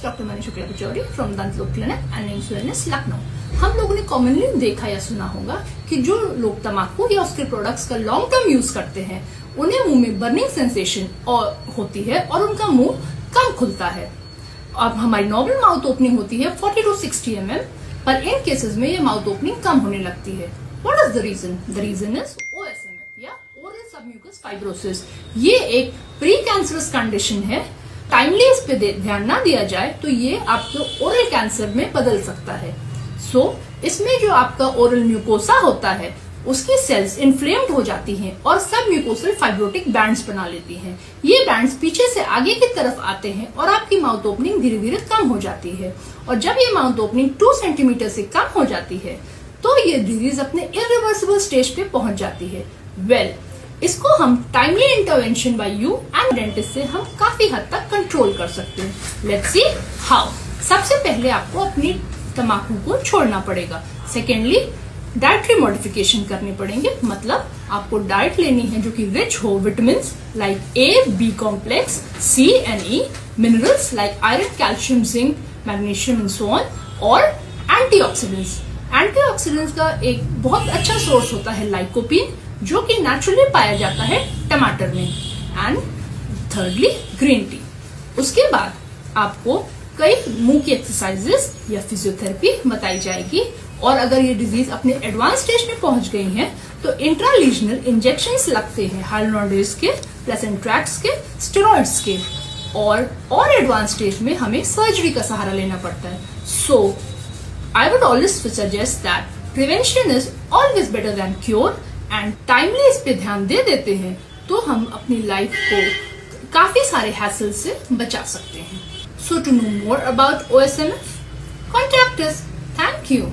is Dr. Manish Shukla Pachauri from Dantaloक Clinic and AIIMS Wellness, Lucknow. हम लोगों ने commonly देखा या सुना होगा कि जो लोग तम्बाकू या उसके प्रोडक्ट्स का लॉन्ग टर्म यूज करते हैं उन्हें मुंह में बर्निंग सेंसेशन होती है और उनका मुंह कम खुलता है। अब हमारी नॉर्मल माउथ ओपनिंग होती है 40 to 60 mm, पर इन केसेस में ये माउथ ओपनिंग कम होने लगती है। What is the reason? The reason is OSMF या ओरल सबम्यूकस फाइब्रोसिस। ये एक प्री कैंसरस कंडीशन है। टाइमली इस पे ध्यान ना दिया जाए तो ये आपको ओरल कैंसर में बदल सकता है। इसमें जो आपका ओरल म्यूकोसा होता है उसकी सेल्स इन्फ्लेम्ड हो जाती हैं और सब म्यूकोसल फाइब्रोटिक बैंड्स बना लेती हैं। ये बैंड्स पीछे से आगे की तरफ आते हैं और आपकी माउथ ओपनिंग धीरे धीरे कम हो जाती है। और जब ये माउथ ओपनिंग 2 सेंटीमीटर से कम हो जाती है तो ये डिजीज अपने इरिवर्सिबल स्टेज पे पहुंच जाती है। इसको हम timely intervention bye you and dentist से हम काफी हद तक कंट्रोल कर सकते हैं। Let's see how. सबसे पहले आपको अपनी तम्बाकू को छोड़ना पड़ेगा। सेकेंडली डाइटरी मॉडिफिकेशन करने पड़ेंगे, मतलब आपको डाइट लेनी है जो कि रिच हो vitamin like A, B complex, C and E, minerals like iron, calcium, zinc, magnesium and so on, और एंटीऑक्सीडेंट्स। एंटीऑक्सीडेंट्स का एक बहुत अच्छा सोर्स होता है लाइकोपीन, जो कि नेचुरली पाया जाता है टमाटर में। And thirdly green tea. उसके बाद आपको कई मुंह की एक्सरसाइजेस या फिजियोथेरेपी बताई जाएगी। और अगर ये डिजीज अपने एडवांस स्टेज में पहुंच गई है तो इंट्रालीजनल इंजेक्शंस लगते हैं हाइलुरोनिडेज के, प्लेसेंट्रैक्स के, स्टेरॉइड्स के, और एडवांस स्टेज में हमें सर्जरी का सहारा लेना पड़ता है। So I would always suggest that prevention is always better than cure, and timely इस पे ध्यान दे देते हैं तो हम अपनी लाइफ को काफी सारे हैसल से बचा सकते हैं। So to know more about OSMF, contact us. Thank you.